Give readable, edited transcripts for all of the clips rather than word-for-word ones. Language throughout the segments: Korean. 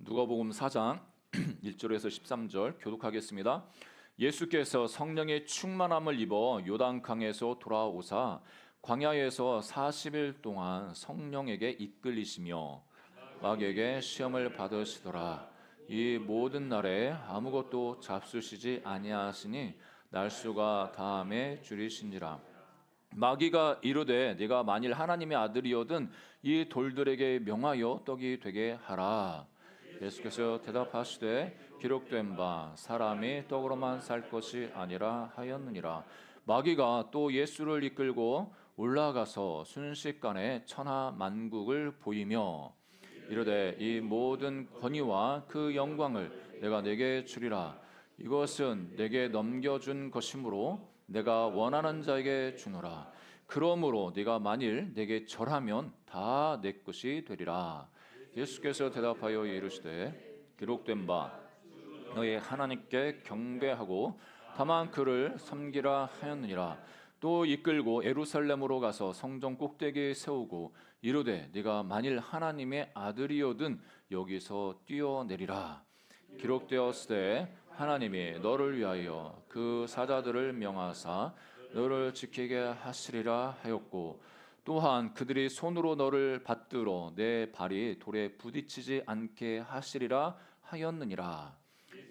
누가복음 4장 1절에서 13절 교독하겠습니다. 예수께서 성령의 충만함을 입어 요단강에서 돌아오사 광야에서 40일 동안 성령에게 이끌리시며 마귀에게 시험을 받으시더라. 이 모든 날에 아무것도 잡수시지 아니하시니 날수가 다함에 줄이시니라. 마귀가 이르되 네가 만일 하나님의 아들이거든 이 돌들에게 명하여 떡이 되게 하라. 예수께서 대답하시되 기록된 바 사람이 떡으로만 살 것이 아니라 하였느니라. 마귀가 또 예수를 이끌고 올라가서 순식간에 천하 만국을 보이며 이르되 이 모든 권위와 그 영광을 내가 내게 주리라. 이것은 내게 넘겨준 것이므로 내가 원하는 자에게 주노라. 그러므로 네가 만일 내게 절하면 다 내 것이 되리라. 예수께서 대답하여 이르시되 기록된 바 너희 하나님께 경배하고 다만 그를 섬기라 하였느니라. 또 이끌고 예루살렘으로 가서 성전 꼭대기에 세우고 이르되 네가 만일 하나님의 아들이거든 여기서 뛰어내리라. 기록되었으되 하나님이 너를 위하여 그 사자들을 명하사 너를 지키게 하시리라 하였고 또한 그들이 손으로 너를 받들어 내 발이 돌에 부딪히지 않게 하시리라 하였느니라.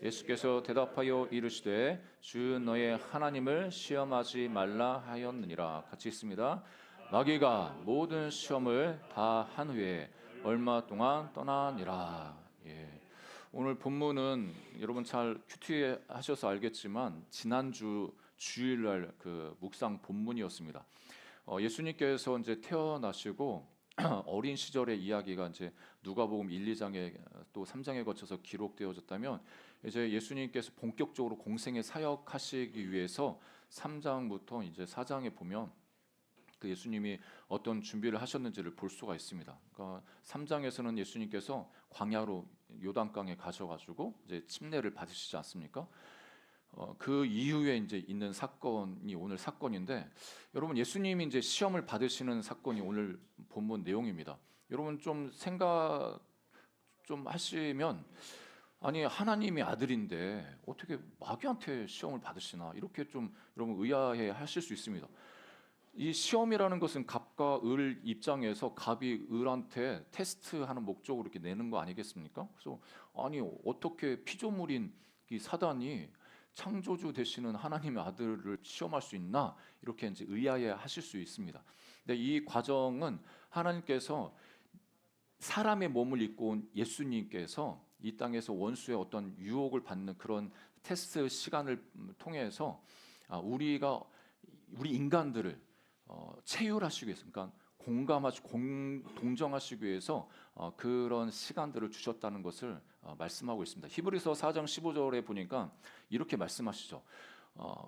예수께서 대답하여 이르시되 주 너의 하나님을 시험하지 말라 하였느니라. 같이 있습니다. 마귀가 모든 시험을 다 한 후에 얼마 동안 떠나니라. 오늘 본문은 여러분 잘 큐티하셔서 알겠지만 지난주 주일날 그 묵상 본문이었습니다. 예수님께서 이제 태어나시고 어린 시절의 이야기가 이제 누가복음 1, 2장에 또 3장에 거쳐서 기록되어졌다면 이제 예수님께서 본격적으로 공생에 사역하시기 위해서 3장부터 이제 4장에 보면 그 예수님이 어떤 준비를 하셨는지를 볼 수가 있습니다. 그러니까 3장에서는 예수님께서 광야로 요단강에 가셔가지고 이제 침례를 받으시지 않습니까? 그 이후에 이제 있는 사건이 오늘 사건인데, 여러분 예수님이 이제 시험을 받으시는 사건이 오늘 본문 내용입니다. 여러분 좀 생각 좀 하시면, 아니 하나님이 아들인데 어떻게 마귀한테 시험을 받으시나, 이렇게 좀 여러분 의아해 하실 수 있습니다. 이 시험이라는 것은 갑과 을 입장에서 갑이 을한테 테스트하는 목적으로 이렇게 내는 거 아니겠습니까? 그래서 아니 어떻게 피조물인 이 사단이 창조주 되시는 하나님의 아들을 시험할 수 있나, 이렇게 이제 의아해 하실 수 있습니다. 근데 이 과정은 하나님께서 사람의 몸을 입고 온 예수님께서 이 땅에서 원수의 어떤 유혹을 받는 그런 테스트 시간을 통해서 우리 인간들을 체휼하시기 위해서, 그러니까 동정하시기 위해서 그런 시간들을 주셨다는 것을 말씀하고 있습니다. 히브리서 4장 15절에 보니까 이렇게 말씀하시죠.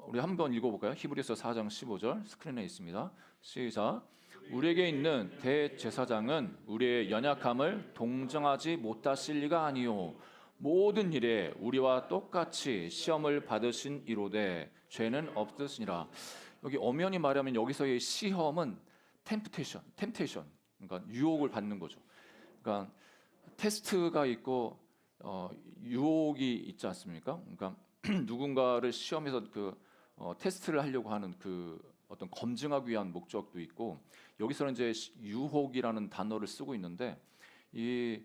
우리 한번 읽어볼까요? 히브리서 4장 15절 스크린에 있습니다. 시작. 우리에게 있는 대제사장은 우리의 연약함을 동정하지 못하실 리가 아니요 모든 일에 우리와 똑같이 시험을 받으신 이로되 죄는 없으시니라. 여기 엄연히 말하면 여기서의 시험은 템테이션, 그러니까 유혹을 받는 거죠. 그러니까 테스트가 있고 유혹이 있지 않습니까? 그러니까 누군가를 시험해서 테스트를 하려고 하는 그 어떤 검증하기 위한 목적도 있고, 여기서는 이제 유혹이라는 단어를 쓰고 있는데, 이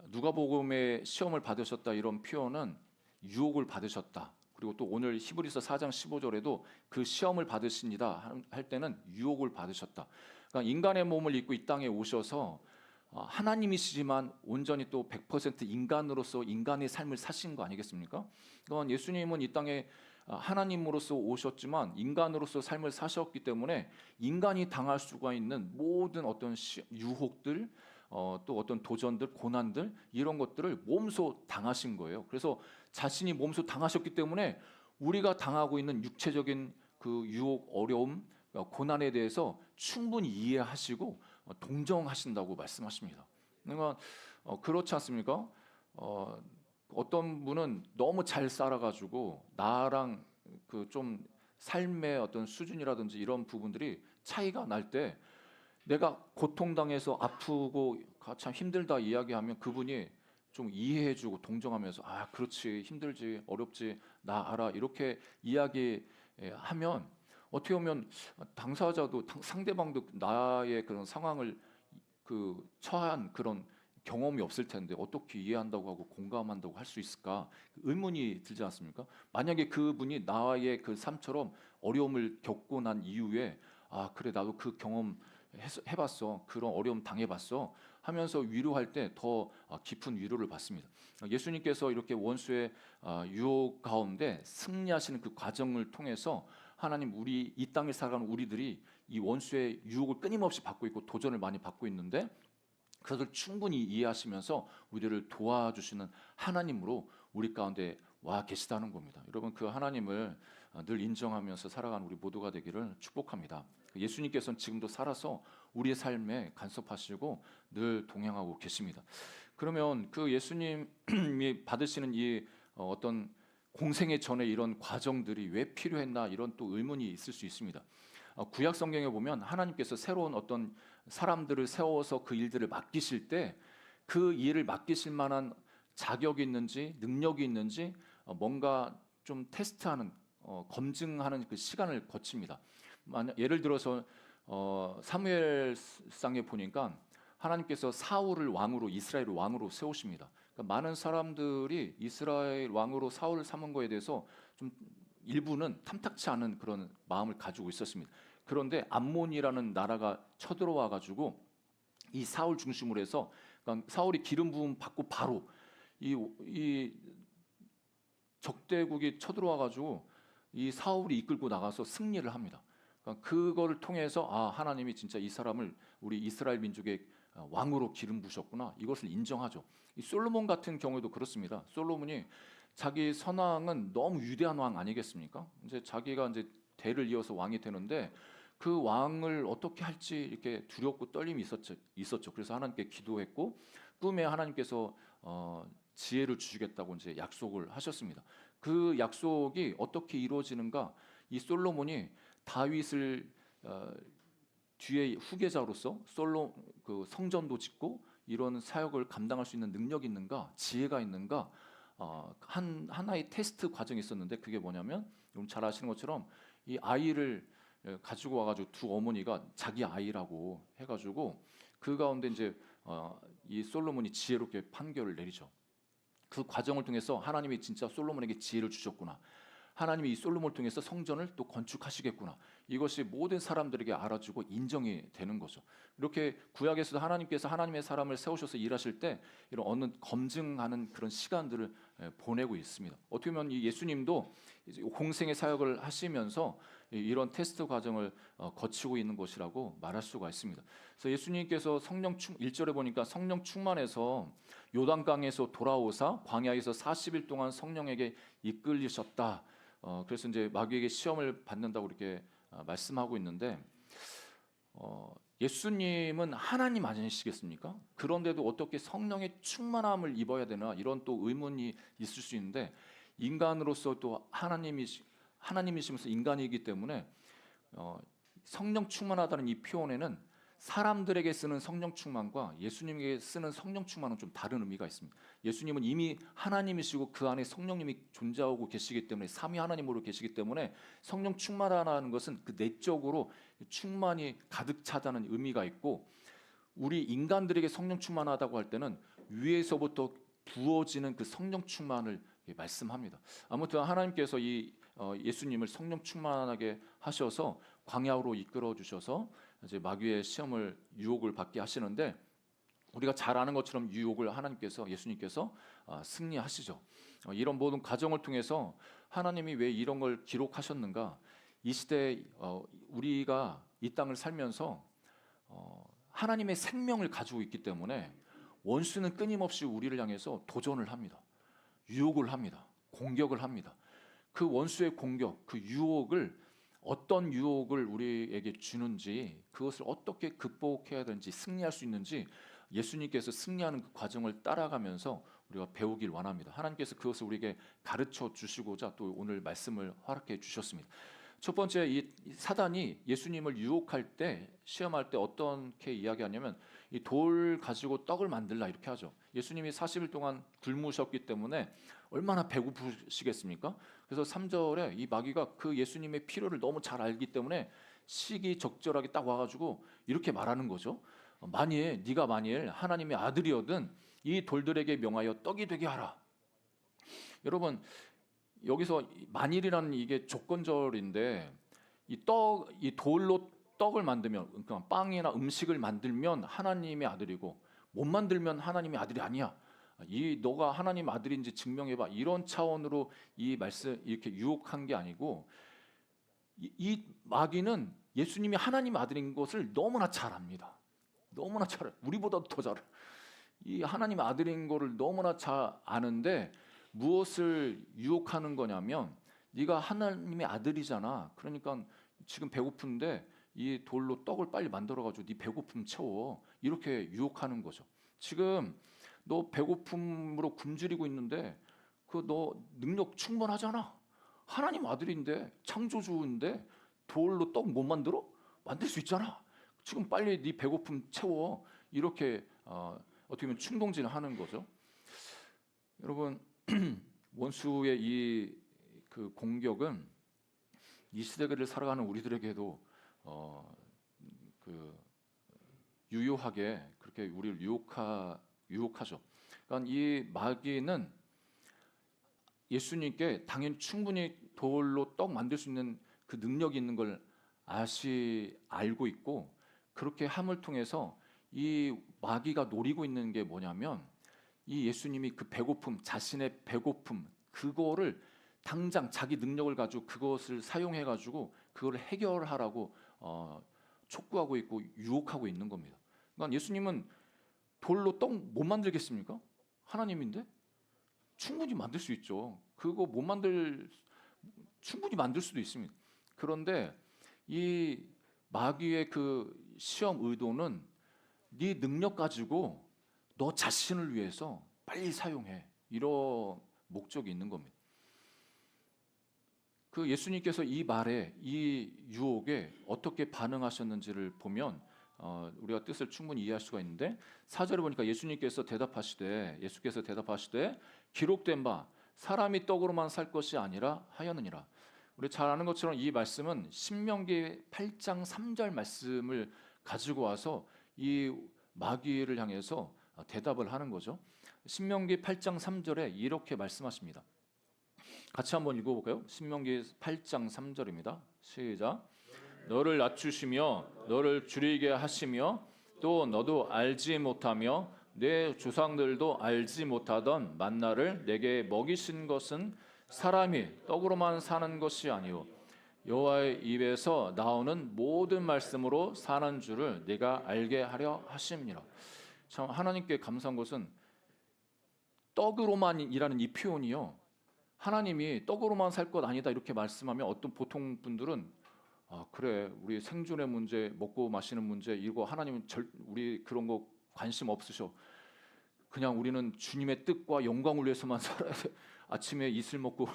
누가복음의 시험을 받으셨다 이런 표현은 유혹을 받으셨다. 그리고 또 오늘 히브리서 4장 15절에도 그 시험을 받으십니다 할 때는 유혹을 받으셨다. 그러니까 인간의 몸을 입고 이 땅에 오셔서 하나님이시지만 온전히 또 100% 인간으로서 인간의 삶을 사신 거 아니겠습니까? 그러니까 예수님은 이 땅에 하나님으로서 오셨지만 인간으로서 삶을 사셨기 때문에 인간이 당할 수가 있는 모든 어떤 유혹들, 또 어떤 도전들, 고난들, 이런 것들을 몸소 당하신 거예요. 그래서 자신이 몸소 당하셨기 때문에 우리가 당하고 있는 육체적인 그 유혹, 어려움, 고난에 대해서 충분히 이해하시고 동정하신다고 말씀하십니다. 그러니까 그렇지 않습니까? 어떤 분은 너무 잘 살아가지고 나랑 그 좀 삶의 어떤 수준이라든지 이런 부분들이 차이가 날 때, 내가 고통당해서 아프고 참 힘들다 이야기하면 그분이 좀 이해해주고 동정하면서 아 그렇지 힘들지 어렵지 나 알아 이렇게 이야기하면 어떻게 보면 당사자도 상대방도 나의 그런 상황을 그 처한 그런 경험이 없을 텐데 어떻게 이해한다고 하고 공감한다고 할 수 있을까 의문이 들지 않습니까? 만약에 그분이 나의 그 삶처럼 어려움을 겪고 난 이후에 아 그래 나도 그 경험 해봤어 그런 어려움 당해봤어 하면서 위로할 때 더 깊은 위로를 받습니다. 예수님께서 이렇게 원수의 유혹 가운데 승리하시는 그 과정을 통해서 하나님 우리 이 땅에 살아가는 우리들이 이 원수의 유혹을 끊임없이 받고 있고 도전을 많이 받고 있는데 그것을 충분히 이해하시면서 우리를 도와주시는 하나님으로 우리 가운데 와 계시다는 겁니다. 여러분 그 하나님을 늘 인정하면서 살아가는 우리 모두가 되기를 축복합니다. 예수님께서는 지금도 살아서 우리의 삶에 간섭하시고 늘 동행하고 계십니다. 그러면 그 예수님이 받으시는 이 어떤 공생의 전에 이런 과정들이 왜 필요했나 이런 또 의문이 있을 수 있습니다. 구약 성경에 보면 하나님께서 새로운 어떤 사람들을 세워서 그 일들을 맡기실 때 그 일을 맡기실 만한 자격이 있는지 능력이 있는지 뭔가 좀 테스트하는 검증하는 그 시간을 거칩니다. 예를 들어서 사무엘상에 보니까 하나님께서 사울을 왕으로 이스라엘 왕으로 세우십니다. 그러니까 많은 사람들이 이스라엘 왕으로 사울을 삼은 거에 대해서 좀 일부는 탐탁치 않은 그런 마음을 가지고 있었습니다. 그런데 암몬이라는 나라가 쳐들어와 가지고 이 사울 중심으로 해서 그러니까 사울이 기름 부음 받고 바로 이 적대국이 쳐들어와 가지고 이 사울이 이끌고 나가서 승리를 합니다. 그러니까 그거를 통해서 아 하나님이 진짜 이 사람을 우리 이스라엘 민족의 왕으로 기름 부으셨구나 이것을 인정하죠. 이 솔로몬 같은 경우에도 그렇습니다. 솔로몬이 자기 선왕은 너무 위대한 왕 아니겠습니까? 이제 자기가 이제 대를 이어서 왕이 되는데 그 왕을 어떻게 할지 이렇게 두렵고 떨림이 있었죠. 그래서 하나님께 기도했고 꿈에 하나님께서 지혜를 주시겠다고 이제 약속을 하셨습니다. 그 약속이 어떻게 이루어지는가? 이 솔로몬이 다윗을 뒤에 후계자로서 그 성전도 짓고 이런 사역을 감당할 수 있는 능력이 있는가, 지혜가 있는가? 하나의 테스트 과정이 있었는데 그게 뭐냐면 여러분 잘 아시는 것처럼 이 아이를 가지고 와가지고 두 어머니가 자기 아이라고 해가지고 그 가운데 이제 이 솔로몬이 지혜롭게 판결을 내리죠. 그 과정을 통해서 하나님이 진짜 솔로몬에게 지혜를 주셨구나. 하나님이 이 솔로몬을 통해서 성전을 또 건축하시겠구나. 이것이 모든 사람들에게 알아주고 인정이 되는 거죠. 이렇게 구약에서도 하나님께서 하나님의 사람을 세우셔서 일하실 때 이런 어느 검증하는 그런 시간들을 보내고 있습니다. 어떻게 보면 이 예수님도 공생의 사역을 하시면서 이런 테스트 과정을 거치고 있는 것이라고 말할 수가 있습니다. 그래서 예수님께서 1절에 보니까 성령 충만해서 요단강에서 돌아오사 광야에서 40일 동안 성령에게 이끌리셨다. 그래서 이제 마귀에게 시험을 받는다고 이렇게 말씀하고 있는데 예수님은 하나님 아니시겠습니까? 그런데도 어떻게 성령의 충만함을 입어야 되나 이런 또 의문이 있을 수 있는데 인간으로서 또 하나님이시면서 인간이기 때문에 성령 충만하다는 이 표현에는 사람들에게 쓰는 성령 충만과 예수님에게 쓰는 성령 충만은 좀 다른 의미가 있습니다. 예수님은 이미 하나님이시고 그 안에 성령님이 존재하고 계시기 때문에 삼위 하나님으로 계시기 때문에 성령 충만하다는 것은 그 내적으로 충만이 가득 차다는 의미가 있고 우리 인간들에게 성령 충만하다고 할 때는 위에서부터 부어지는 그 성령 충만을 말씀합니다. 아무튼 하나님께서 이 예수님을 성령 충만하게 하셔서 광야로 이끌어 주셔서 이제 마귀의 시험을 유혹을 받게 하시는데 우리가 잘 아는 것처럼 유혹을 예수님께서 승리하시죠. 이런 모든 과정을 통해서 하나님이 왜 이런 걸 기록하셨는가? 이 시대에 우리가 이 땅을 살면서 하나님의 생명을 가지고 있기 때문에 원수는 끊임없이 우리를 향해서 도전을 합니다. 유혹을 합니다. 공격을 합니다. 그 원수의 공격, 그 유혹을 어떤 유혹을 우리에게 주는지 그것을 어떻게 극복해야 되는지 승리할 수 있는지 예수님께서 승리하는 그 과정을 따라가면서 우리가 배우길 원합니다. 하나님께서 그것을 우리에게 가르쳐 주시고자 또 오늘 말씀을 허락해 주셨습니다. 첫 번째, 이 사단이 예수님을 유혹할 때, 시험할 때 어떻게 이야기하냐면 이 돌 가지고 떡을 만들라 이렇게 하죠. 예수님이 40일 동안 굶으셨기 때문에 얼마나 배고프시겠습니까? 그래서 3절에 이 마귀가 그 예수님의 필요를 너무 잘 알기 때문에 시기적절하게 딱 와가지고 이렇게 말하는 거죠. 네가 만일 하나님의 아들이거든 이 돌들에게 명하여 떡이 되게 하라. 여러분, 여기서 만일이라는 이게 조건절인데 이 돌로 떡을 만들면, 그러니까 빵이나 음식을 만들면 하나님의 아들이고 못 만들면 하나님의 아들이 아니야. 너가 하나님 아들인지 증명해봐. 이런 차원으로 이 말씀 이렇게 유혹한 게 아니고, 이 마귀는 예수님이 하나님 아들인 것을 너무나 잘 압니다. 너무나 잘, 우리보다도 더 잘. 이 하나님 아들인 거를 너무나 잘 아는데 무엇을 유혹하는 거냐면, 네가 하나님의 아들이잖아. 그러니까 지금 배고픈데 이 돌로 떡을 빨리 만들어가지고 네 배고픔 채워. 이렇게 유혹하는 거죠. 지금 너 배고픔으로 굶주리고 있는데 너 능력 충분하잖아. 하나님 아들인데, 창조주인데 돌로 떡 못 만들어? 만들 수 있잖아. 지금 빨리 네 배고픔 채워. 이렇게 어떻게 보면 충동질하는 거죠. 여러분, 원수의 이 그 공격은 이 시대를 살아가는 우리들에게도 그 유효하게 그렇게 우리를 유혹하죠. 그러니까 이 마귀는 예수님께 당연히 충분히 돌로 떡 만들 수 있는 그 능력이 있는 걸 알고 있고, 그렇게 함을 통해서 이 마귀가 노리고 있는 게 뭐냐면, 이 예수님이 그 배고픔, 자신의 배고픔, 그거를 당장 자기 능력을 가지고 그것을 사용해 가지고 그거를 해결하라고 촉구하고 있고 유혹하고 있는 겁니다. 그러니까 예수님은 돌로 떡 못 만들겠습니까? 하나님인데 충분히 만들 수 있죠. 그거 충분히 만들 수도 있습니다. 그런데 이 마귀의 그 시험 의도는 네 능력 가지고 너 자신을 위해서 빨리 사용해. 이런 목적이 있는 겁니다. 그 예수님께서 이 말에, 이 유혹에 어떻게 반응하셨는지를 보면 우리가 뜻을 충분히 이해할 수가 있는데, 4절에 보니까 예수께서 대답하시되 기록된 바 사람이 떡으로만 살 것이 아니라 하였느니라. 우리 잘 아는 것처럼 이 말씀은 신명기 8장 3절 말씀을 가지고 와서 이 마귀를 향해서 대답을 하는 거죠. 신명기 8장 3절에 이렇게 말씀하십니다. 같이 한번 읽어볼까요? 신명기 8장 3절입니다. 시작. 너를 낮추시며 너를 줄이게 하시며 또 너도 알지 못하며 내 조상들도 알지 못하던 만나를 내게 먹이신 것은 사람이 떡으로만 사는 것이 아니오 여호와의 입에서 나오는 모든 말씀으로 사는 줄을 내가 알게 하려 하심이라. 참 하나님께 감사한 것은 떡으로만이라는 이 표현이요, 하나님이 떡으로만 살 것 아니다 이렇게 말씀하면 어떤 보통 분들은 그래 우리 생존의 문제, 먹고 마시는 문제 이거 하나님은 우리 그런 거 관심 없으셔. 그냥 우리는 주님의 뜻과 영광을 위해서만 살아야 돼. 아침에 이슬 먹고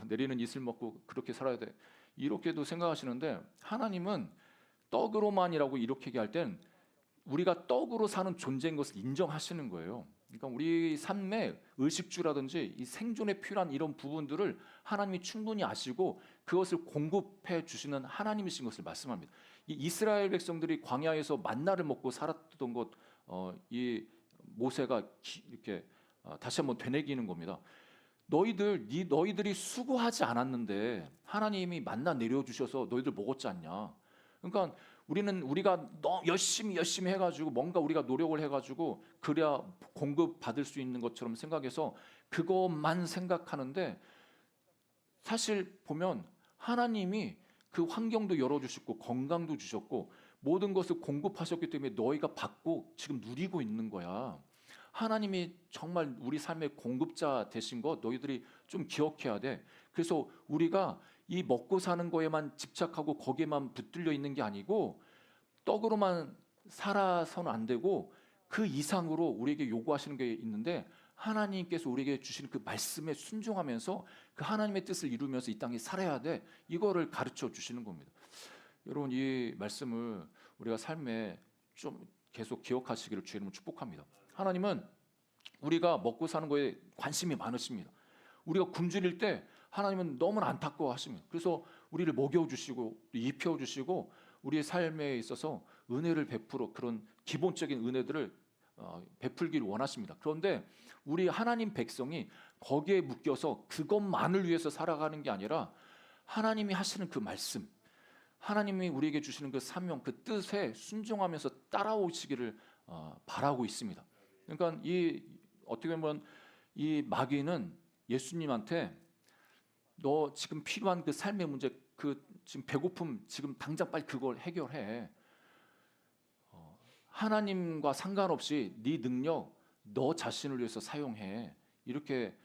내리는 이슬 먹고 그렇게 살아야 돼. 이렇게도 생각하시는데, 하나님은 떡으로만이라고 이렇게 얘기할 땐 우리가 떡으로 사는 존재인 것을 인정하시는 거예요. 그러니까 우리 삶의 의식주라든지 이 생존에 필요한 이런 부분들을 하나님이 충분히 아시고 그것을 공급해 주시는 하나님이신 것을 말씀합니다. 이 이스라엘 백성들이 광야에서 만나를 먹고 살았던 것, 이 모세가 이렇게 다시 한번 되뇌기는 겁니다. 너희들이 수고하지 않았는데 하나님이 만나 내려주셔서 너희들 먹었지 않냐? 그러니까 우리가 너무 열심히 해가지고 뭔가 우리가 노력을 해가지고 그래야 공급 받을 수 있는 것처럼 생각해서 그것만 생각하는데, 사실 보면 하나님이 그 환경도 열어주셨고 건강도 주셨고 모든 것을 공급하셨기 때문에 너희가 받고 지금 누리고 있는 거야. 하나님이 정말 우리 삶의 공급자 되신 거 너희들이 좀 기억해야 돼. 그래서 우리가 이 먹고 사는 거에만 집착하고 거기에만 붙들려 있는 게 아니고 떡으로만 살아서는 안 되고 그 이상으로 우리에게 요구하시는 게 있는데, 하나님께서 우리에게 주신 그 말씀에 순종하면서 그 하나님의 뜻을 이루면서 이 땅에 살아야 돼. 이거를 가르쳐 주시는 겁니다. 여러분, 이 말씀을 우리가 삶에 좀 계속 기억하시기를 주의 이름으로 축복합니다. 하나님은 우리가 먹고 사는 거에 관심이 많으십니다. 우리가 굶주릴 때 하나님은 너무나 안타까워하십니다. 그래서 우리를 먹여주시고 입혀주시고 우리의 삶에 있어서 은혜를 베풀어 그런 기본적인 은혜들을 베풀기를 원하십니다. 그런데 우리 하나님 백성이 거기에 묶여서 그것만을 위해서 살아가는 게 아니라 하나님이 하시는 그 말씀, 하나님이 우리에게 주시는 그 사명, 그 뜻에 순종하면서 따라오시기를 바라고 있습니다. 그러니까 이 어떻게 보면 이 마귀는 예수님한테 너 지금 필요한 그 삶의 문제, 그 지금 배고픔 지금 당장 빨리 그걸 해결해. 하나님과 상관없이 네 능력 너 자신을 위해서 사용해. 이렇게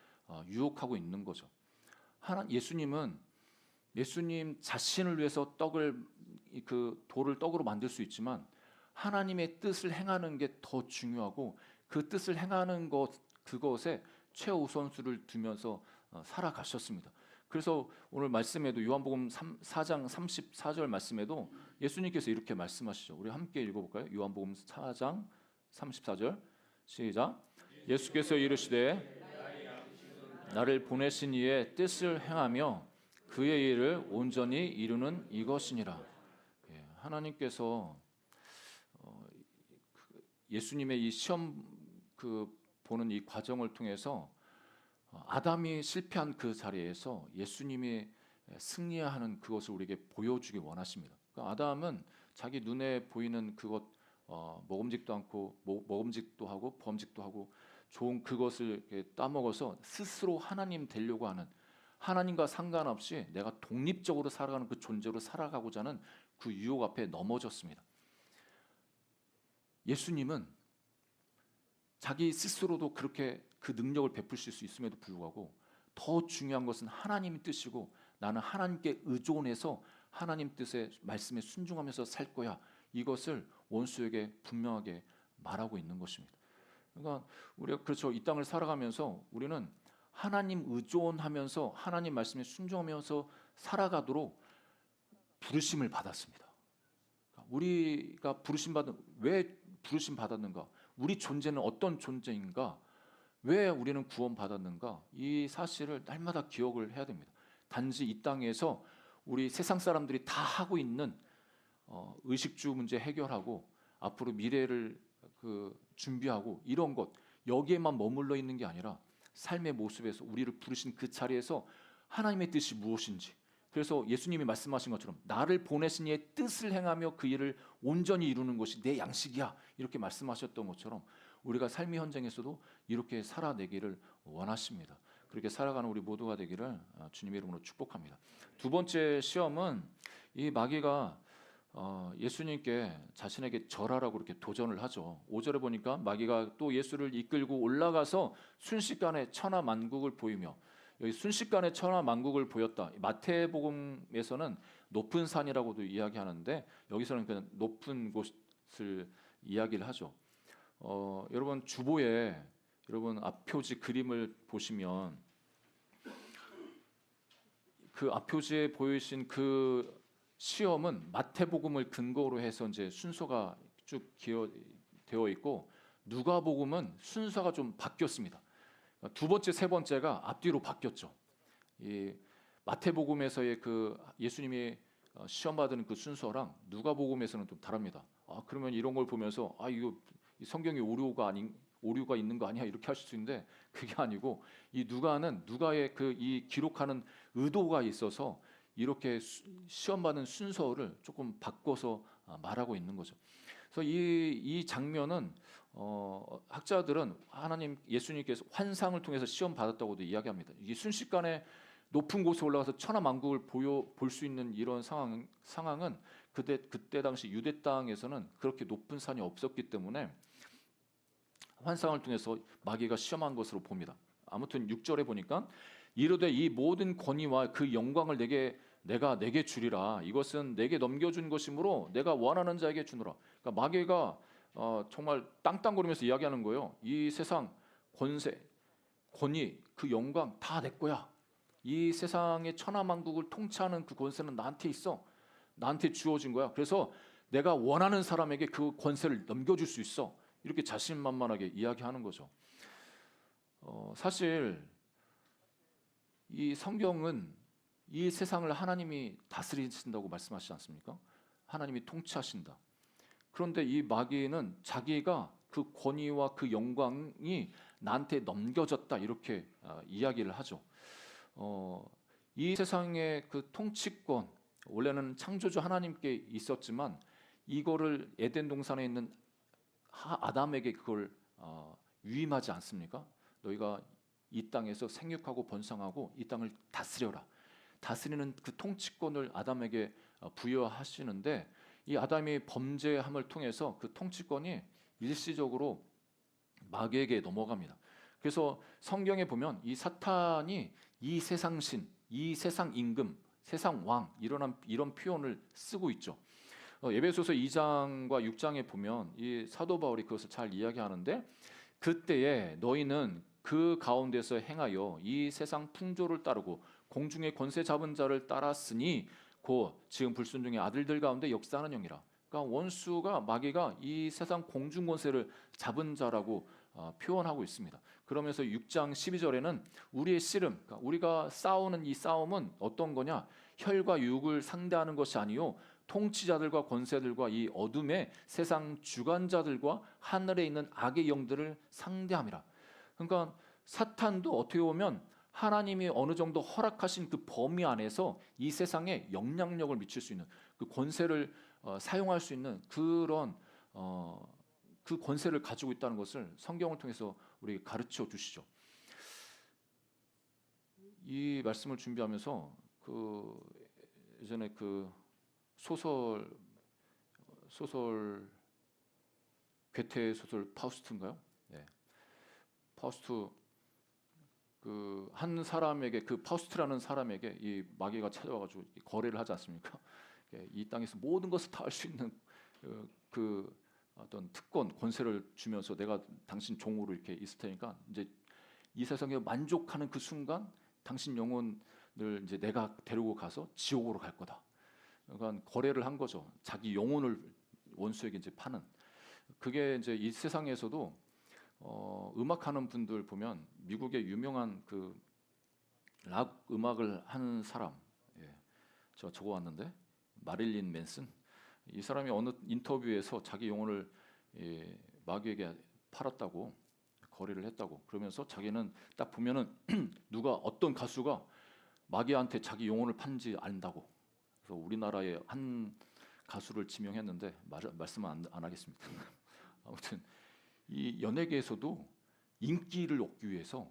유혹하고 있는 거죠. 예수님 자신을 위해서 그 돌을 떡으로 만들 수 있지만 하나님의 뜻을 행하는 게 더 중요하고 그 뜻을 행하는 그것에 최우선수를 두면서 살아가셨습니다. 그래서 오늘 말씀에도 요한복음 4장 34절 말씀에도 예수님께서 이렇게 말씀하시죠. 우리 함께 읽어볼까요? 요한복음 4장 34절 시작. 예수께서 이르시되 나를 보내신 이의 뜻을 행하며 그의 일을 온전히 이루는 이것이니라. 하나님께서 예수님의 이 시험 보는 이 과정을 통해서 아담이 실패한 그 자리에서 예수님이 승리하는 그것을 우리에게 보여주기 원하십니다. 그러니까 아담은 자기 눈에 보이는 그것 먹음직도 않고 먹음직도 하고 범직도 하고 좋은 그것을 따먹어서 스스로 하나님 되려고 하는, 하나님과 상관없이 내가 독립적으로 살아가는 그 존재로 살아가고자 하는 그 유혹 앞에 넘어졌습니다. 예수님은 자기 스스로도 그렇게 그 능력을 베푸실 수 있음에도 불구하고 더 중요한 것은 하나님의 뜻이고 나는 하나님께 의존해서 하나님 뜻의 말씀에 순종하면서 살 거야. 이것을 원수에게 분명하게 말하고 있는 것입니다. 그러니까 우리가 그렇죠. 이 땅을 살아가면서 우리는 하나님 의존하면서 하나님 말씀에 순종하면서 살아가도록 부르심을 받았습니다. 우리가 왜 부르심 받았는가? 우리 존재는 어떤 존재인가? 왜 우리는 구원받았는가? 이 사실을 날마다 기억을 해야 됩니다. 단지 이 땅에서 우리 세상 사람들이 다 하고 있는 의식주 문제 해결하고 앞으로 미래를 준비하고 이런 것 여기에만 머물러 있는 게 아니라 삶의 모습에서 우리를 부르신 그 자리에서 하나님의 뜻이 무엇인지, 그래서 예수님이 말씀하신 것처럼 나를 보내신 이의 뜻을 행하며 그 일을 온전히 이루는 것이 내 양식이야, 이렇게 말씀하셨던 것처럼 우리가 삶의 현장에서도 이렇게 살아내기를 원하십니다. 그렇게 살아가는 우리 모두가 되기를 주님의 이름으로 축복합니다. 두 번째 시험은 이 마귀가 예수님께 자신에게 절하라고 이렇게 도전을 하죠. 5절에 보니까 마귀가 또 예수를 이끌고 올라가서 순식간에 천하만국을 보이며, 여기 순식간에 천하만국을 보였다. 마태복음에서는 높은 산이라고도 이야기하는데 여기서는 그 높은 곳을 이야기를 하죠. 여러분 주보에 여러분 앞표지 그림을 보시면 그 앞표지에 보이신 그 시험은 마태복음을 근거로 해서 이제 순서가 쭉 되어 있고 누가복음은 순서가 좀 바뀌었습니다. 두 번째, 세 번째가 앞뒤로 바뀌었죠. 이 마태복음에서의 그 예수님이 시험 받은 그 순서랑 누가복음에서는 좀 다릅니다. 그러면 이런 걸 보면서 이거 성경에 오류가 있는 거 아니야? 이렇게 하실 수 있는데 그게 아니고 이 누가의 이 기록하는 의도가 있어서 이렇게 시험 받는 순서를 조금 바꿔서 말하고 있는 거죠. 그래서 이 장면은 학자들은 예수님께서 환상을 통해서 시험 받았다고도 이야기합니다. 이게 순식간에 높은 곳에 올라가서 천하만국을 볼 수 있는 이런 상황은 그때 당시 유대 땅에서는 그렇게 높은 산이 없었기 때문에 환상을 통해서 마귀가 시험한 것으로 봅니다. 아무튼 6절에 보니까 이르되 이 모든 권위와 그 영광을 내가 내게 주리라. 이것은 내게 넘겨준 것이므로 내가 원하는 자에게 주노라. 그러니까 마귀가 정말 땅땅거리면서 이야기하는 거예요. 이 세상 권세, 권위, 그 영광 다 내 거야. 이 세상의 천하만국을 통치하는 그 권세는 나한테 있어. 나한테 주어진 거야. 그래서 내가 원하는 사람에게 그 권세를 넘겨줄 수 있어. 이렇게 자신만만하게 이야기하는 거죠. 사실 이 성경은 이 세상을 하나님이 다스리신다고 말씀하시지 않습니까? 하나님이 통치하신다. 그런데 이 마귀는 자기가 그 권위와 그 영광이 나한테 넘겨졌다 이렇게 이야기를 하죠. 이 세상의 그 통치권 원래는 창조주 하나님께 있었지만 이거를 에덴 동산에 있는 아담에게 그걸 위임하지 않습니까? 너희가 이 땅에서 생육하고 번성하고 이 땅을 다스려라. 다스리는 그 통치권을 아담에게 부여하시는데 이 아담이 범죄함을 통해서 그 통치권이 일시적으로 마귀에게 넘어갑니다. 그래서 성경에 보면 이 사탄이 이 세상 신, 이 세상 임금, 세상 왕 이런 표현을 쓰고 있죠. 에베소서 2장과 6장에 보면 이 사도 바울이 그것을 잘 이야기하는데 그때에 너희는 그 가운데서 행하여 이 세상 풍조를 따르고 공중의 권세 잡은 자를 따랐으니 곧 지금 불순종의 아들들 가운데 역사하는 영이라. 그러니까 원수가 마귀가 이 세상 공중 권세를 잡은 자라고 표현하고 있습니다. 그러면서 6장 12절에는 우리의 씨름, 그러니까 우리가 싸우는 이 싸움은 어떤 거냐? 혈과 육을 상대하는 것이 아니요 통치자들과 권세들과 이 어둠의 세상 주관자들과 하늘에 있는 악의 영들을 상대함이라. 그러니까 사탄도 어떻게 보면 하나님이 어느 정도 허락하신 그 범위 안에서 이 세상에 영향력을 미칠 수 있는 그 권세를 사용할 수 있는 그런 그 권세를 가지고 있다는 것을 성경을 통해서 우리에게 가르쳐 주시죠. 이 말씀을 준비하면서 그 예전에 그 소설 괴테 소설 파우스트인가요? 네. 파우스트 그 한 사람에게 그 파우스트라는 사람에게 이 마귀가 찾아와가지고 거래를 하지 않습니까? 이 땅에서 모든 것을 다 할 수 있는 그 어떤 특권 권세를 주면서 내가 당신 종으로 이렇게 있을 테니까 이제 이 세상에 만족하는 그 순간 당신 영혼을 이제 내가 데리고 가서 지옥으로 갈 거다. 그러니까 거래를 한 거죠. 자기 영혼을 원수에게 이제 파는. 그게 이제 이 세상에서도 음악하는 분들 보면 미국의 유명한 그 락 음악을 하는 사람, 저 적어왔는데 마릴린 맨슨. 이 사람이 어느 인터뷰에서 자기 영혼을 마귀에게 팔았다고 거래를 했다고. 그러면서 자기는 딱 보면은 누가 어떤 가수가 마귀한테 자기 영혼을 판지 안다고. 그래서 우리나라의 한 가수를 지명했는데 말씀은 안 하겠습니다. 아무튼 이 연예계에서도 인기를 얻기 위해서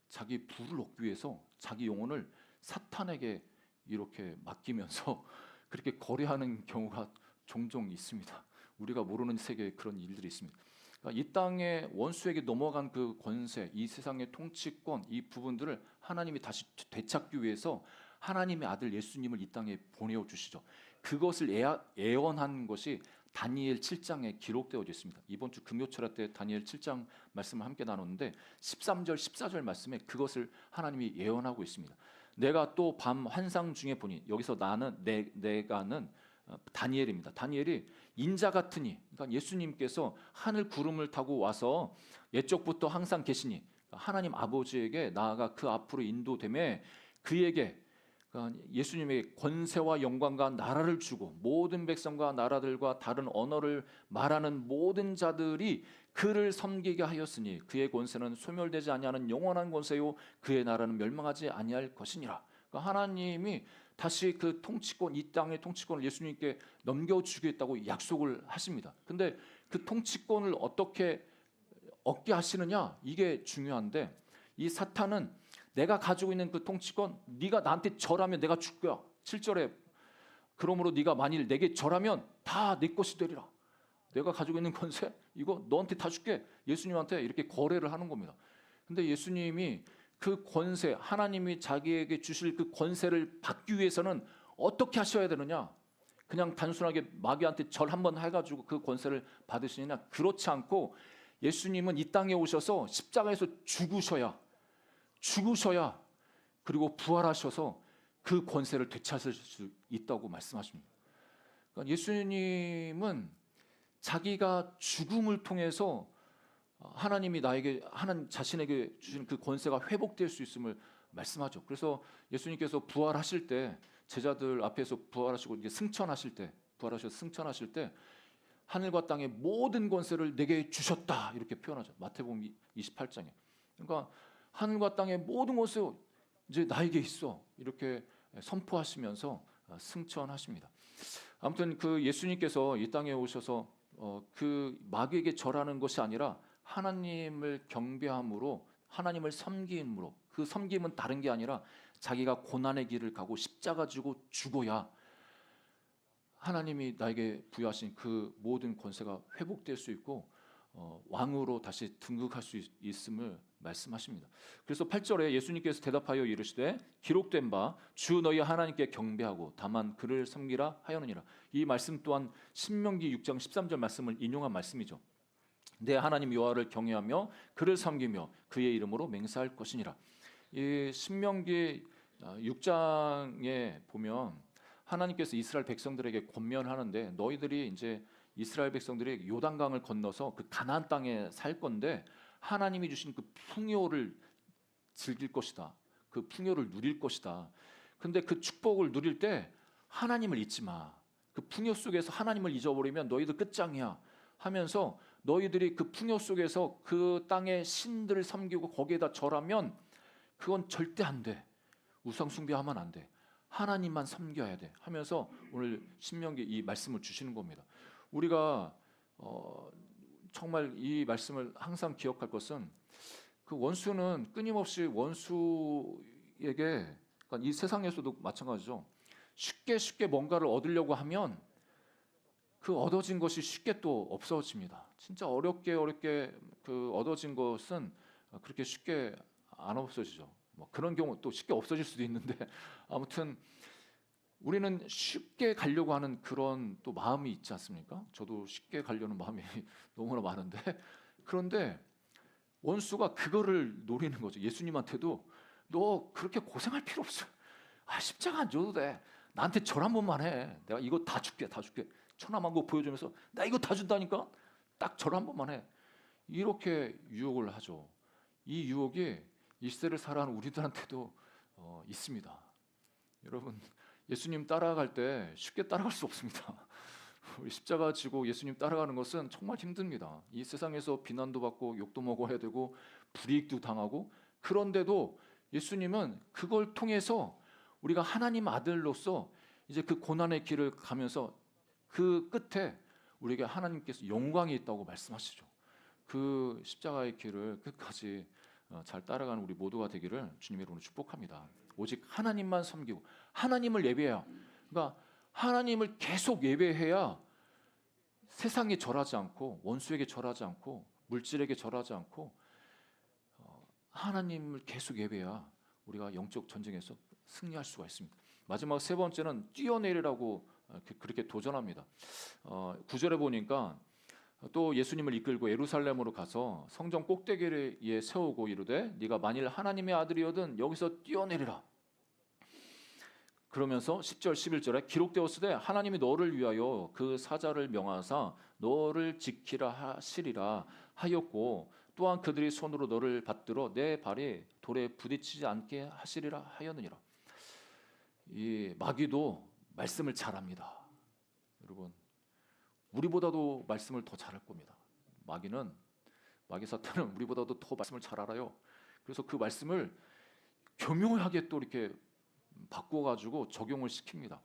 자기 부를 얻기 위해서 자기 영혼을 사탄에게 이렇게 맡기면서 그렇게 거래하는 경우가 종종 있습니다. 우리가 모르는 세계에 그런 일들이 있습니다. 그러니까 이 땅에 원수에게 넘어간 그 권세, 이 세상의 통치권, 이 부분들을 하나님이 다시 되찾기 위해서 하나님의 아들 예수님을 이 땅에 보내어 주시죠. 그것을 예언한 것이 다니엘 7장에 기록되어 있습니다. 이번 주 금요철야 때 다니엘 7장 말씀을 함께 나눴는데 13절 14절 말씀에 그것을 하나님이 예언하고 있습니다. 내가 또 밤 환상 중에 보니, 여기서 내가는 다니엘입니다. 다니엘이 인자 같으니, 그러니까 예수님께서 하늘 구름을 타고 와서 옛적부터 항상 계시니 하나님 아버지에게 나아가 그 앞으로 인도됨에 그에게 예수님에게 권세와 영광과 나라를 주고 모든 백성과 나라들과 다른 언어를 말하는 모든 자들이 그를 섬기게 하였으니 그의 권세는 소멸되지 아니하는 영원한 권세요 그의 나라는 멸망하지 아니할 것이니라. 그러니까 하나님이 다시 그 통치권, 이 땅의 통치권을 예수님께 넘겨주겠다고 약속을 하십니다. 근데 그 통치권을 어떻게 얻게 하시느냐, 이게 중요한데, 이 사탄은 내가 가지고 있는 그 통치권, 네가 나한테 절하면 내가 줄 거야. 7절에 그러므로 네가 만일 내게 절하면 다 내 것이 되리라. 내가 가지고 있는 권세 이거 너한테 다 줄게. 예수님한테 이렇게 거래를 하는 겁니다. 근데 예수님이 그 권세, 하나님이 자기에게 주실 그 권세를 받기 위해서는 어떻게 하셔야 되느냐? 그냥 단순하게 마귀한테 절 한번 해가지고 그 권세를 받으시느냐? 그렇지 않고 예수님은 이 땅에 오셔서 십자가에서 죽으셔야, 죽으셔야 그리고 부활하셔서 그 권세를 되찾을 수 있다고 말씀하십니다. 그러니까 예수님은 자기가 죽음을 통해서 하나님이 하나님 자신에게 주신 그 권세가 회복될 수 있음을 말씀하죠. 그래서 예수님께서 부활하실 때 제자들 앞에서 부활하시고 이제 승천하실 때 부활하셔서 승천하실 때 하늘과 땅의 모든 권세를 내게 주셨다 이렇게 표현하죠. 마태복음 28장에. 그러니까 하늘과 땅의 모든 권세 이제 나에게 있어 이렇게 선포하시면서 승천하십니다. 아무튼 그 예수님께서 이 땅에 오셔서 그 마귀에게 절하는 것이 아니라 하나님을 경배함으로 하나님을 섬김으로 그 섬김은 다른 게 아니라 자기가 고난의 길을 가고 십자가 지고 죽어야 하나님이 나에게 부여하신 그 모든 권세가 회복될 수 있고 왕으로 다시 등극할 수 있음을 말씀하십니다. 그래서 8절에 예수님께서 대답하여 이르시되 기록된 바 주 너희 하나님께 경배하고 다만 그를 섬기라 하였느니라. 이 말씀 또한 신명기 6장 13절 말씀을 인용한 말씀이죠. 내 하나님 여호와를 경외하며 그를 섬기며 그의 이름으로 맹세할 것이니라. 이 신명기 6장에 보면 하나님께서 이스라엘 백성들에게 권면하는데 너희들이 이제 이스라엘 백성들이 요단강을 건너서 그 가나안 땅에 살 건데 하나님이 주신 그 풍요를 즐길 것이다. 그 풍요를 누릴 것이다. 근데 그 축복을 누릴 때 하나님을 잊지 마. 그 풍요 속에서 하나님을 잊어버리면 너희들 끝장이야 하면서 너희들이 그 풍요 속에서 그 땅의 신들을 섬기고 거기에다 절하면 그건 절대 안 돼. 우상 숭배하면 안 돼. 하나님만 섬겨야 돼 하면서 오늘 신명기 이 말씀을 주시는 겁니다. 우리가 정말 이 말씀을 항상 기억할 것은 그 원수는 끊임없이 원수에게 그러니까 이 세상에서도 마찬가지죠. 쉽게 뭔가를 얻으려고 하면 그 얻어진 것이 쉽게 또 없어집니다. 진짜 어렵게 그 얻어진 것은 그렇게 쉽게 안 없어지죠. 뭐 그런 경우 또 쉽게 없어질 수도 있는데 아무튼 우리는 쉽게 가려고 하는 그런 또 마음이 있지 않습니까? 저도 쉽게 가려는 마음이 너무나 많은데 그런데 원수가 그거를 노리는 거죠. 예수님한테도 너 그렇게 고생할 필요 없어. 십자가 안 줘도 돼. 나한테 절 한 번만 해. 내가 이거 다 줄게. 천하만국 보여주면서 나 이거 다 준다니까. 딱 절 한 번만 해. 이렇게 유혹을 하죠. 이 유혹이 이 시대를 살아가는 우리들한테도 있습니다. 여러분 예수님 따라갈 때 쉽게 따라갈 수 없습니다. 우리 십자가 지고 예수님 따라가는 것은 정말 힘듭니다. 이 세상에서 비난도 받고 욕도 먹어야 되고 불이익도 당하고 그런데도 예수님은 그걸 통해서 우리가 하나님 아들로서 이제 그 고난의 길을 가면서 그 끝에 우리에게 하나님께서 영광이 있다고 말씀하시죠. 그 십자가의 길을 끝까지 잘 따라가는 우리 모두가 되기를 주님의 이름으로 축복합니다. 오직 하나님만 섬기고 하나님을 예배해야 그러니까 하나님을 계속 예배해야 세상에 절하지 않고 원수에게 절하지 않고 물질에게 절하지 않고 하나님을 계속 예배해야 우리가 영적 전쟁에서 승리할 수가 있습니다. 마지막 세 번째는 뛰어내리라고 그렇게 도전합니다. 9절에 보니까 또 예수님을 이끌고 예루살렘으로 가서 성전 꼭대기에 세우고 이르되 네가 만일 하나님의 아들이거든 여기서 뛰어내리라. 그러면서 10절 11절에 기록되었으되 하나님이 너를 위하여 그 사자를 명하사 너를 지키라 하시리라 하였고 또한 그들이 손으로 너를 받들어 내 발이 돌에 부딪히지 않게 하시리라 하였느니라. 이 마귀도 말씀을 잘합니다. 여러분 우리보다도 말씀을 더 잘할 겁니다. 마귀 사탄은 우리보다도 더 말씀을 잘 알아요. 그래서 그 말씀을 교묘하게 또 이렇게 바꿔가지고 적용을 시킵니다.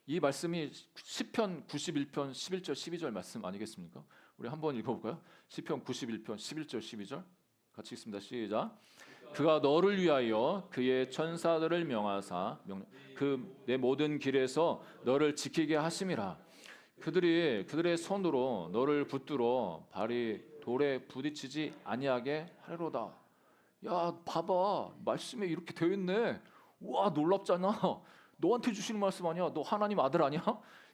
이 말씀이 시편 91편 11절 12절 말씀 아니겠습니까? 우리 한번 읽어볼까요? 시편 91편 11절 12절 같이 읽습니다. 시작. 그가 너를 위하여 그의 천사들을 명하사 그 내 모든 길에서 너를 지키게 하심이라. 그들의 손으로 너를 붙들어 발이 돌에 부딪히지 아니하게 하리로다. 야 봐봐 말씀에 이렇게 되어 있네. 와 놀랍잖아. 너한테 주시는 말씀 아니야? 너 하나님 아들 아니야?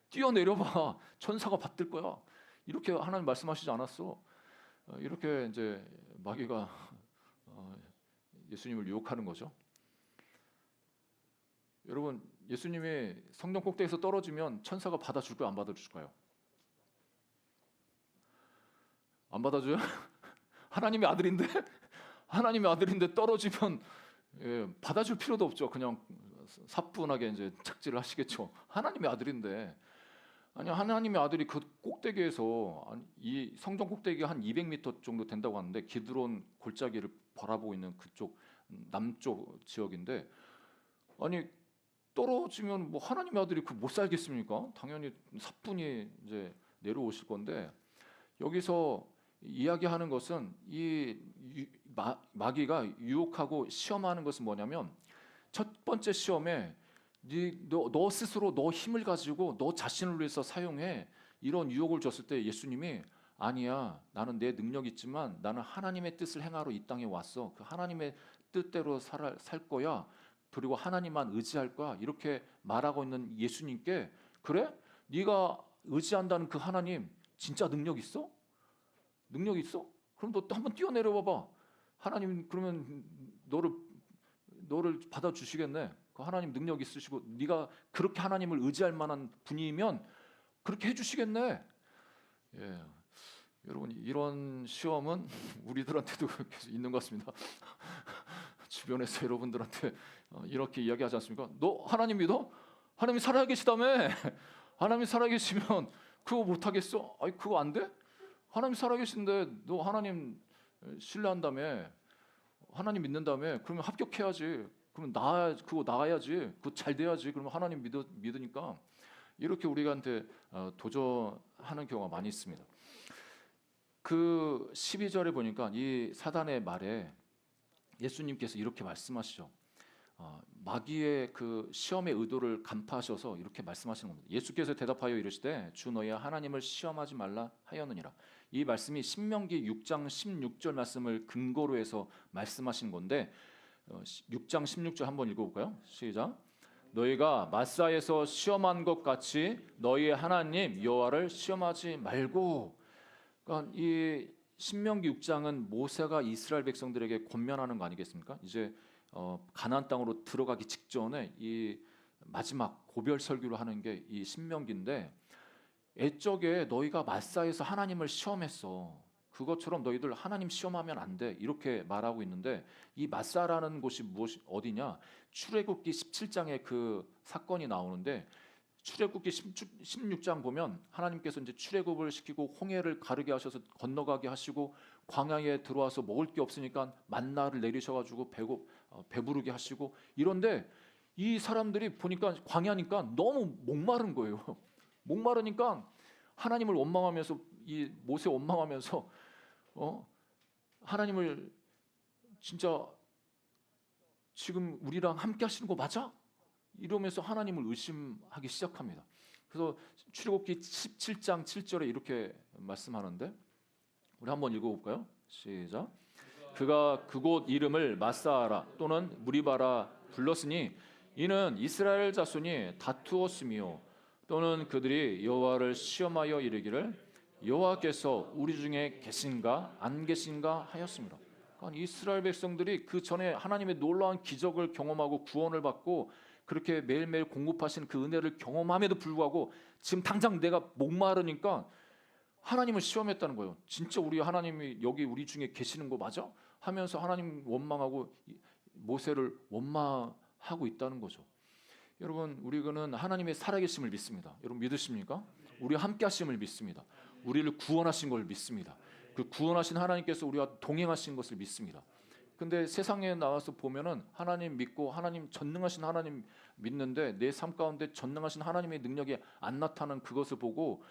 뛰어내려봐. 천사가 받들 거야. 이렇게 하나님 말씀하시지 않았어? 이렇게 이제 마귀가 예수님을 유혹하는 거죠. 여러분, 예수님이 성령 꼭대기에서 떨어지면 천사가 받아줄까요, 안 받아줄까요? 안 받아줘요? 하나님의 아들인데 하나님의 아들인데 떨어지면 받아줄 필요도 없죠. 그냥 사뿐하게 이제 착지를 하시겠죠. 하나님의 아들인데. 아니, 하나님의 아들이 그 꼭대기에서, 이 성전 꼭대기가 한 200m 정도 된다고 하는데, 기드론 골짜기를 바라보고 있는 그쪽 남쪽 지역인데, 아니 떨어지면 뭐 하나님의 아들이 그 못 살겠습니까? 당연히 사뿐히 이제 내려오실 건데, 여기서 이야기하는 것은 이 마귀가 유혹하고 시험하는 것은 뭐냐면, 첫 번째 시험에 너 스스로 너 힘을 가지고 너 자신을 위해서 사용해, 이런 유혹을 줬을 때 예수님이 아니야, 나는 내 능력이 있지만 나는 하나님의 뜻을 행하러 이 땅에 왔어. 그 하나님의 뜻대로 살 거야. 그리고 하나님만 의지할 거야. 이렇게 말하고 있는 예수님께, 그래? 네가 의지한다는 그 하나님 진짜 능력 있어? 능력 있어? 그럼 너 또 한번 뛰어내려 봐봐. 하나님 그러면 너를 받아주시겠네. 그 하나님 능력 있으시고 네가 그렇게 하나님을 의지할 만한 분이면 그렇게 해주시겠네. 예, 여러분, 이런 시험은 우리들한테도 있는 것 같습니다. 주변에서 여러분들한테 이렇게 이야기하지 않습니까? 너 하나님 믿어? 하나님이 살아계시다며. 하나님이 살아계시면 그거 못하겠어? 아니, 그거 안 돼? 하나님 살아계신데 너 하나님 신뢰한다며, 하나님 믿는다며, 그러면 합격해야지. 그러면 그거 나가야지. 그거 잘 돼야지. 그러면 하나님 믿으니까 이렇게 우리한테 도전하는 경우가 많이 있습니다. 그 12절에 보니까 이 사단의 말에 예수님께서 이렇게 말씀하시죠. 마귀의 그 시험의 의도를 간파하셔서 이렇게 말씀하시는 겁니다. 예수께서 대답하여 이르시되 주 너희야 하나님을 시험하지 말라 하였느니라. 이 말씀이 신명기 6장 16절 말씀을 근거로 해서 말씀하신 건데, 6장 16절 한번 읽어볼까요? 시작. 너희가 마사에서 시험한 것 같이 너희의 하나님 여호와를 시험하지 말고. 그러니까 이 신명기 6장은 모세가 이스라엘 백성들에게 권면하는 거 아니겠습니까? 이제 가나안 땅으로 들어가기 직전에 이 마지막 고별 설교를 하는 게 이 신명기인데, 애적에 너희가 마사에서 하나님을 시험했어. 그것처럼 너희들 하나님 시험하면 안 돼. 이렇게 말하고 있는데, 이 마사라는 곳이 어디냐? 출애굽기 17장에 그 사건이 나오는데, 출애굽기 16장 보면 하나님께서 이제 출애굽을 시키고 홍해를 가르게 하셔서 건너가게 하시고, 광야에 들어와서 먹을 게 없으니까 만나를 내리셔가지고 배부르게 하시고, 이런데 이 사람들이 보니까 광야니까 너무 목마른 거예요. 목마르니까 하나님을 원망하면서, 이 모세 원망하면서 하나님을 진짜 지금 우리랑 함께 하시는 거 맞아? 이러면서 하나님을 의심하기 시작합니다. 그래서 출애굽기 17장 7절에 이렇게 말씀하는데, 우리 한번 읽어볼까요? 시작. 그가 그곳 이름을 마사라 또는 무리바라 불렀으니 이는 이스라엘 자손이 다투었으며, 또는 그들이 여호와를 시험하여 이르기를 여호와께서 우리 중에 계신가 안 계신가 하였습니다. 그러니까 이스라엘 백성들이 그 전에 하나님의 놀라운 기적을 경험하고 구원을 받고 그렇게 매일매일 공급하신 그 은혜를 경험함에도 불구하고 지금 당장 내가 목마르니까 하나님을 시험했다는 거예요. 진짜 우리 하나님이 여기 우리 중에 계시는 거 맞아? 하면서 하나님 원망하고 모세를 원망하고 있다는 거죠. 여러분, 우리는 하나님의 살아계심을 믿습니다. 여러분 믿으십니까? 우리 함께 하심을 믿습니다. 우리를 구원하신 걸 믿습니다. 그 구원하신 하나님께서 우리와 동행하신 것을 믿습니다. 근데 세상에 나와서 보면은 하나님 믿고 하나님 전능하신 하나님 믿는데 내 삶 가운데 전능하신 하나님의 능력이 안 나타나는 그것을 보고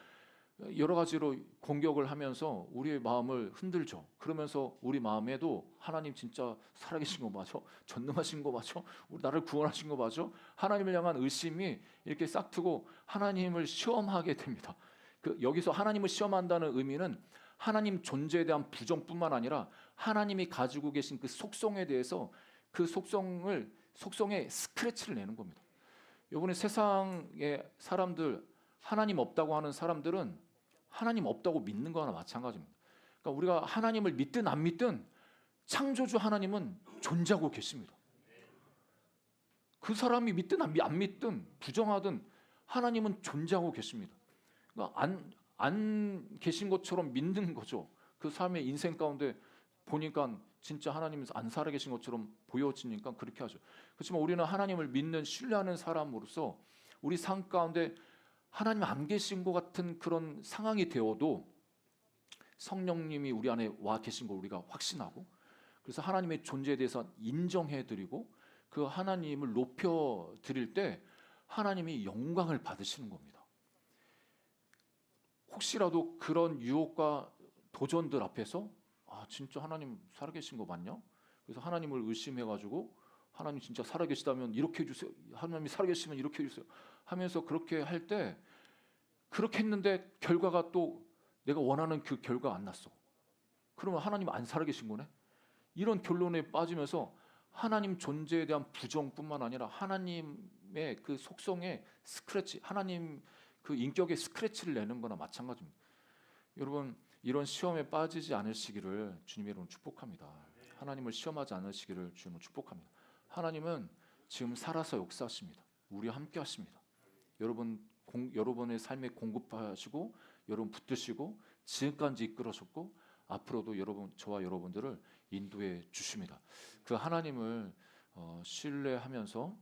여러 가지로 공격을 하면서 우리의 마음을 흔들죠. 그러면서 우리 마음에도 하나님 진짜 살아계신 거 맞아? 전능하신 거 맞아? 나를 구원하신 거 맞아? 하나님을 향한 의심이 이렇게 싹트고 하나님을 시험하게 됩니다. 여기서 하나님을 시험한다는 의미는 하나님 존재에 대한 부정뿐만 아니라 하나님이 가지고 계신 그 속성에 대해서 그 속성에 스크래치를 내는 겁니다. 이번에 세상의 사람들, 하나님 없다고 하는 사람들은 하나님 없다고 믿는 거나 마찬가지입니다. 그러니까 우리가 하나님을 믿든 안 믿든 창조주 하나님은 존재하고 계십니다. 그 사람이 믿든 안 믿든 부정하든 하나님은 존재하고 계십니다. 그러니까 안 계신 것처럼 믿는 거죠. 그 사람의 인생 가운데 보니까 진짜 하나님은 안 살아계신 것처럼 보여지니까 그렇게 하죠. 그렇지만 우리는 하나님을 믿는 신뢰하는 사람으로서 우리 삶 가운데 하나님 안 계신 것 같은 그런 상황이 되어도 성령님이 우리 안에 와 계신 걸 우리가 확신하고, 그래서 하나님의 존재에 대해서 인정해드리고 그 하나님을 높여드릴 때 하나님이 영광을 받으시는 겁니다. 혹시라도 그런 유혹과 도전들 앞에서 진짜 하나님 살아계신 거 맞냐? 그래서 하나님을 의심해가지고 하나님 진짜 살아계시다면 이렇게 해주세요. 하나님이 살아계시면 이렇게 해주세요. 하면서 그렇게 할 때 그렇게 했는데 결과가 또 내가 원하는 그 결과 안 났어. 그러면 하나님 안 살아계신 거네? 이런 결론에 빠지면서 하나님 존재에 대한 부정뿐만 아니라 하나님의 그 속성에 스크래치, 하나님 그 인격에 스크래치를 내는 거나 마찬가지입니다. 여러분, 이런 시험에 빠지지 않으시기를 주님의 이름으로 축복합니다. 하나님을 시험하지 않으시기를 주님으로 축복합니다. 하나님은 지금 살아서 역사하십니다. 우리와 함께 하십니다. 여러분의 삶에 공급하시고 여러분 붙드시고 지금까지 이끌어줬고 앞으로도 저와 여러분들을 인도해 주십니다. 그 하나님을 신뢰하면서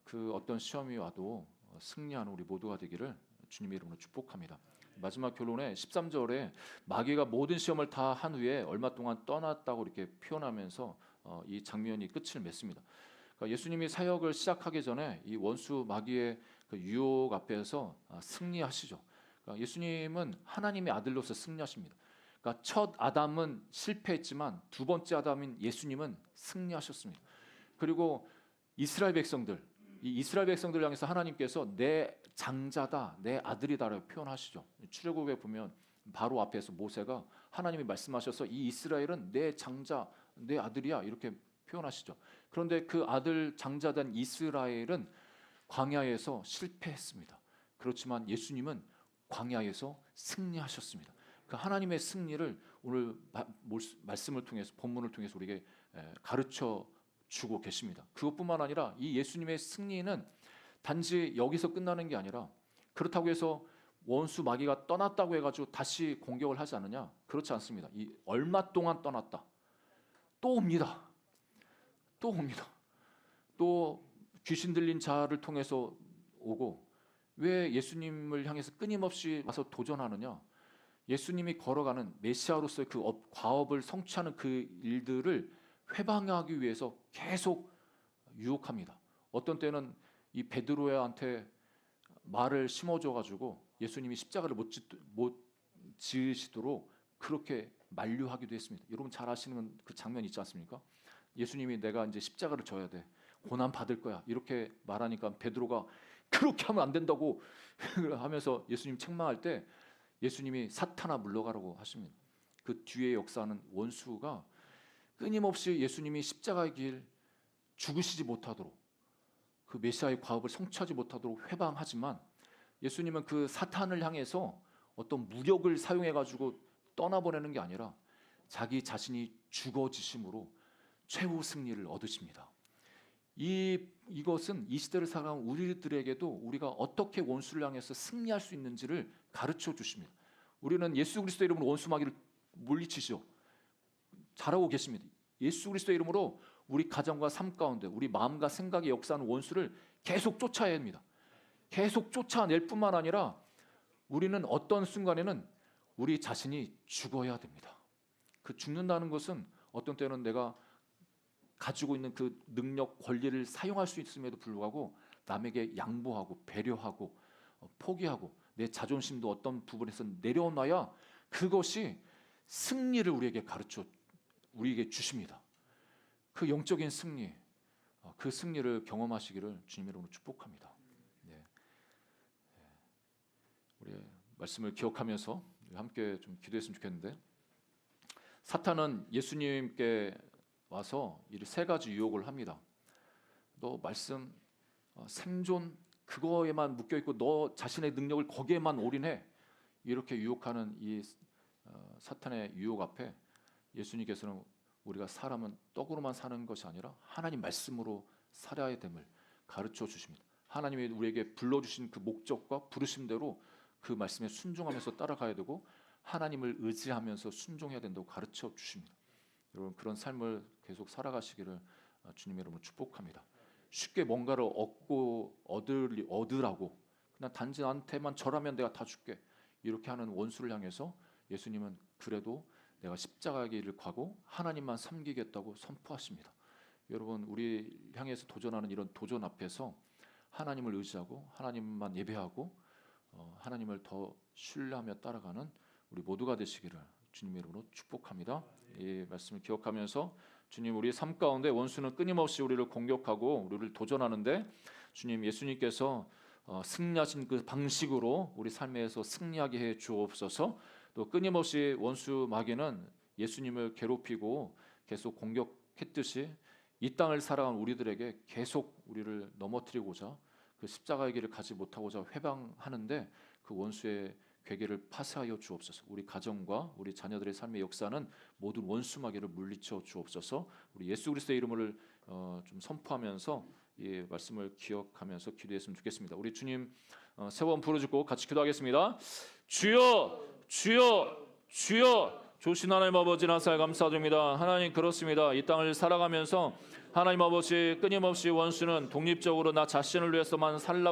그 어떤 시험이 와도 승리하는 우리 모두가 되기를 주님의 이름으로 축복합니다. 마지막 결론에 13절에 마귀가 모든 시험을 다 한 후에 얼마 동안 떠났다고 이렇게 표현하면서 이 장면이 끝을 맺습니다. 그러니까 예수님이 사역을 시작하기 전에 이 원수 마귀의 그 유혹 앞에서 승리하시죠. 그러니까 예수님은 하나님의 아들로서 승리하십니다. 그러니까 첫 아담은 실패했지만 두 번째 아담인 예수님은 승리하셨습니다. 그리고 이스라엘 백성들 향해서 하나님께서 내 장자다, 내 아들이다라고 표현하시죠. 출애굽에 보면 바로 앞에서 모세가 하나님이 말씀하셔서 이 이스라엘은 내 장자, 내 아들이야 이렇게 표현하시죠. 그런데 그 아들 장자된 이스라엘은 광야에서 실패했습니다. 그렇지만 예수님은 광야에서 승리하셨습니다. 그 하나님의 승리를 오늘 말씀을 통해서 본문을 통해서 우리에게 가르쳐 주고 계십니다. 그것뿐만 아니라 이 예수님의 승리는 단지 여기서 끝나는 게 아니라 그렇다고 해서 원수 마귀가 떠났다고 해가지고 다시 공격을 하지 않느냐? 그렇지 않습니다. 이 얼마 동안 떠났다. 또 옵니다. 또 귀신 들린 자를 통해서 오고, 왜 예수님을 향해서 끊임없이 와서 도전하느냐? 예수님이 걸어가는 메시아로서의 그 과업을 성취하는 그 일들을 회방하기 위해서 계속 유혹합니다. 어떤 때는 이 베드로한테 말을 심어줘가지고 예수님이 십자가를 못 지으시도록 그렇게 만류하기도 했습니다. 여러분 잘 아시는 그 장면 있지 않습니까? 예수님이 내가 이제 십자가를 져야 돼, 고난 받을 거야 이렇게 말하니까 베드로가 그렇게 하면 안 된다고 하면서 예수님 책망할 때 예수님이 사탄아 물러가라고 하십니다. 그 뒤에 역사하는 원수가 끊임없이 예수님이 십자가의 길 죽으시지 못하도록, 그 메시아의 과업을 성취하지 못하도록 회방하지만 예수님은 그 사탄을 향해서 어떤 무력을 사용해 가지고 떠나보내는 게 아니라 자기 자신이 죽어지심으로 최후 승리를 얻으십니다. 이것은 이 시대를 살아가는 우리들에게도 우리가 어떻게 원수를 향해서 승리할 수 있는지를 가르쳐 주십니다. 우리는 예수 그리스도의 이름으로 원수 마귀를 물리치시오. 잘하고 계십니다. 예수 그리스도의 이름으로 우리 가정과 삶 가운데 우리 마음과 생각에 역사하는 원수를 계속 쫓아야 합니다. 계속 쫓아낼 뿐만 아니라 우리는 어떤 순간에는 우리 자신이 죽어야 됩니다. 그 죽는다는 것은 어떤 때는 내가 가지고 있는 그 능력, 권리를 사용할 수 있음에도 불구하고 남에게 양보하고 배려하고 포기하고 내 자존심도 어떤 부분에서 내려놔야 그것이 승리를 우리에게 주십니다. 그 영적인 승리, 그 승리를 경험하시기를 주님의 이름으로 축복합니다. 네. 우리 말씀을 기억하면서 함께 좀 기도했으면 좋겠는데, 사탄은 예수님께 와서 이 세 가지 유혹을 합니다. 너 말씀, 생존 그거에만 묶여 있고 너 자신의 능력을 거기에만 올인해, 이렇게 유혹하는 이 사탄의 유혹 앞에 예수님께서는 우리가 사람은 떡으로만 사는 것이 아니라 하나님 말씀으로 살아야 됨을 가르쳐 주십니다. 하나님이 우리에게 불러주신 그 목적과 부르심대로 그 말씀에 순종하면서 따라가야 되고 하나님을 의지하면서 순종해야 된다고 가르쳐 주십니다. 여러분 그런 삶을 계속 살아가시기를 주님의 이름으로 축복합니다. 쉽게 뭔가를 얻으라고 그냥 단지 나한테만 절하면 내가 다 줄게 이렇게 하는 원수를 향해서 예수님은 그래도 내가 십자가의 길을 가고 하나님만 섬기겠다고 선포하십니다. 여러분 우리 향해서 도전하는 이런 도전 앞에서 하나님을 의지하고 하나님만 예배하고 하나님을 더 신뢰하며 따라가는 우리 모두가 되시기를 주님의 이름으로 축복합니다. 이 말씀을 기억하면서 주님 우리 삶 가운데 원수는 끊임없이 우리를 공격하고 우리를 도전하는데 주님 예수님께서 승리하신 그 방식으로 우리 삶에서 승리하게 해 주옵소서. 또 끊임없이 원수 마귀는 예수님을 괴롭히고 계속 공격했듯이 이 땅을 살아간 우리들에게 계속 우리를 넘어뜨리고자 그 십자가의 길을 가지 못하고자 회방하는데 그 원수의 괴계를 파쇄하여 주옵소서. 우리 가정과 우리 자녀들의 삶의 역사는 모든 원수 마귀를 물리쳐 주옵소서. 우리 예수 그리스도의 이름을 좀 선포하면서 이 말씀을 기억하면서 기도했으면 좋겠습니다. 우리 주님 세 번 부르짖고 같이 기도하겠습니다. 주여 주여 주여. 조신 하나님 아버지 나사에 감사드립니다. 하나님 그렇습니다. 이 땅을 살아가면서 하나님 아버지 끊임없이 원수는 독립적으로 나 자신을 위해서만 살라고